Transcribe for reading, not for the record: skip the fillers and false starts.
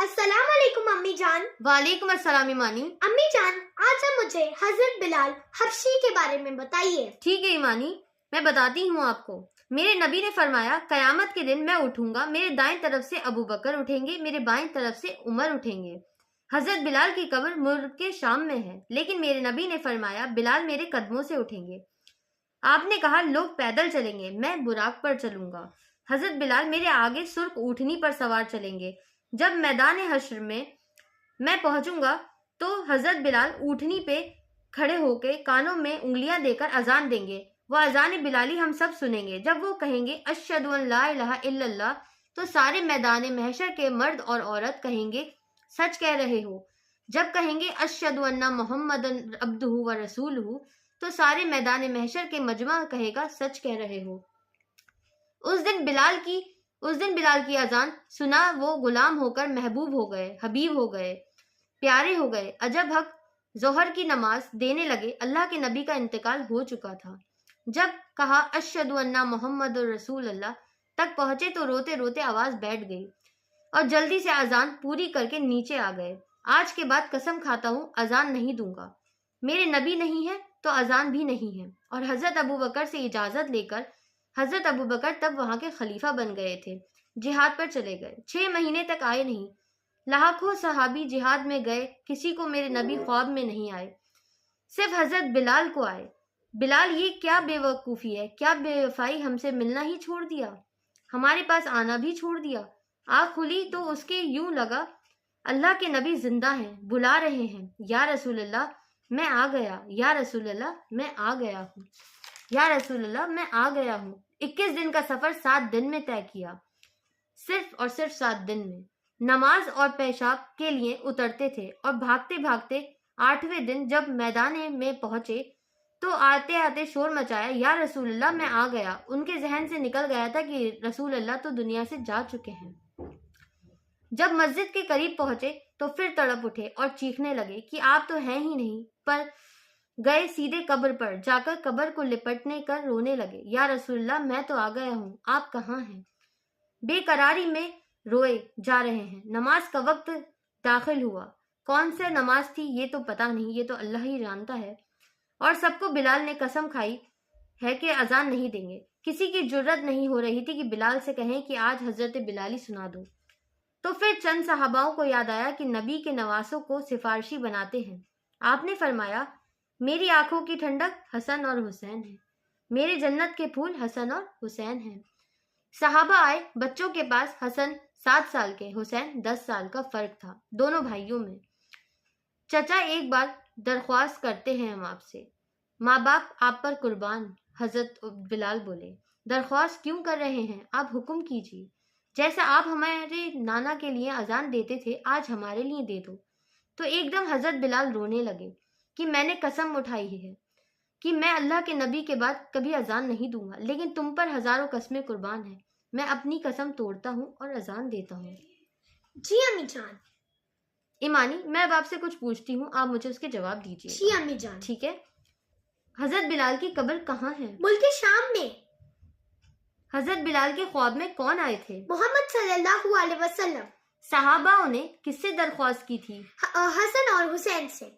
السلام علیکم امی جان۔ وعلیکم السلام ایمانی۔ امی جان، آج آپ مجھے حضرت بلال حبشی کے بارے میں بتائیے۔ ٹھیک ہے ایمانی، میں بتاتی ہوں آپ کو۔ میرے نبی نے فرمایا قیامت کے دن میں اٹھوں گا، میرے دائیں طرف سے ابو بکر اٹھیں گے، میرے بائیں طرف سے عمر اٹھیں گے۔ حضرت بلال کی قبر ملک شام میں ہے، لیکن میرے نبی نے فرمایا بلال میرے قدموں سے اٹھیں گے۔ آپ نے کہا لوگ پیدل چلیں گے، میں براق پر چلوں گا۔ حضرت بلال میرے آگے سرخ اونٹنی پر سوار چلیں گے۔ جب میدان حشر میں پہنچوں گا تو حضرت بلال اونٹنی پہ کھڑے ہو کے کانوں میں انگلیاں دے کر اذان دیں گے۔ وہ اذان بلالی ہم سب سنیں گے۔ جب وہ کہیں گے اشہد ان لا الہ الا اللہ، تو سارے میدان محشر کے مرد اور عورت کہیں گے سچ کہہ رہے ہو۔ جب کہیں گے اشہد ان محمد عبدہ و رسولہ، تو سارے میدان محشر کے مجمع کہے گا سچ کہہ رہے ہو۔ اس دن بلال کی اذان سنا وہ غلام ہو کر محبوب ہو گئے، حبیب ہو گئے، پیارے ہو گئے۔ عجب حق ظہر کی نماز دینے لگے، اللہ کے نبی کا انتقال ہو چکا تھا۔ جب کہا اشہد ان محمد رسول اللہ تک پہنچے تو روتے روتے آواز بیٹھ گئی اور جلدی سے اذان پوری کر کے نیچے آ گئے۔ آج کے بعد قسم کھاتا ہوں اذان نہیں دوں گا۔ میرے نبی نہیں ہے تو اذان بھی نہیں ہے۔ اور حضرت ابو بکر سے اجازت لے کر حضرت ابو بکر تب وہاں کے خلیفہ بن گئے تھے، جہاد پر چلے گئے۔ 6 مہینے تک آئے نہیں۔ لاکھوں صحابی جہاد میں گئے، کسی کو میرے نبی خواب میں نہیں آئے، صرف حضرت بلال کو آئے۔ بلال یہ کیا بے وقوفی ہے، کیا بے وفائی، ہم سے ملنا ہی چھوڑ دیا، ہمارے پاس آنا بھی چھوڑ دیا۔ آنکھ کھلی تو اس کے یوں لگا اللہ کے نبی زندہ ہیں، بلا رہے ہیں، یا رسول اللہ میں آ گیا، یا رسول اللہ میں آ گیا ہوں، یا رسول اللہ میں آ گیا ہوں۔ 21 دن کا سفر 7 دن میں طے کیا، صرف اور صرف 7 دن میں۔ نماز اور پیشاب کے لیے اترتے تھے اور بھاگتے بھاگتے 8ویں دن جب میدان میں پہنچے تو آتے آتے شور مچایا، یا رسول اللہ میں آ گیا۔ ان کے ذہن سے نکل گیا تھا کہ رسول اللہ تو دنیا سے جا چکے ہیں۔ جب مسجد کے قریب پہنچے تو پھر تڑپ اٹھے اور چیخنے لگے کہ آپ تو ہیں ہی نہیں، پر گئے سیدھے قبر پر جا کر قبر کو لپٹنے کر رونے لگے، یا رسول اللہ میں تو آ گیا ہوں، آپ کہاں ہیں؟ بے قراری میں روئے جا رہے ہیں۔ نماز کا وقت داخل ہوا، کون سے نماز تھی یہ تو پتہ نہیں، یہ تو اللہ ہی جانتا ہے۔ اور سب کو بلال نے قسم کھائی ہے کہ اذان نہیں دیں گے۔ کسی کی جرت نہیں ہو رہی تھی کہ بلال سے کہیں کہ آج حضرت بلالی سنا دو۔ تو پھر چند صحاباؤں کو یاد آیا کہ نبی کے نواسوں کو سفارشی بناتے ہیں۔ آپ نے فرمایا میری آنکھوں کی ٹھنڈک حسن اور حسین ہے، میرے جنت کے پھول حسن اور حسین ہیں۔ صحابہ آئے، بچوں کے پاس حسن 7 سال کے، حسین 10 سال کا فرق تھا دونوں بھائیوں میں۔ چچا ایک بار درخواست کرتے ہیں ہم آپ سے، ماں باپ آپ پر قربان۔ حضرت بلال بولے درخواست کیوں کر رہے ہیں، آپ حکم کیجیے، جیسا آپ ہمارے نانا کے لیے اذان دیتے تھے آج ہمارے لیے دے دو۔ تو ایک دم حضرت بلال رونے لگے کہ میں نے قسم اٹھائی ہے کہ میں اللہ کے نبی کے بعد کبھی اذان نہیں دوں گا، لیکن تم پر ہزاروں قسمیں قربان ہیں، میں اپنی قسم توڑتا ہوں اور اذان دیتا ہوں۔ جی امی جان۔ ایمانی میں اب آپ سے کچھ پوچھتی ہوں، آپ مجھے اس کے جواب دیجیے۔ جی امی جان۔ ٹھیک ہے۔ حضرت بلال کی قبر کہاں ہے؟ ملک شام میں۔ حضرت بلال کے خواب میں کون آئے تھے؟ محمد صلی اللہ علیہ وسلم۔ صحابہ نے کس سے درخواست کی تھی؟ حسن اور حسین سے۔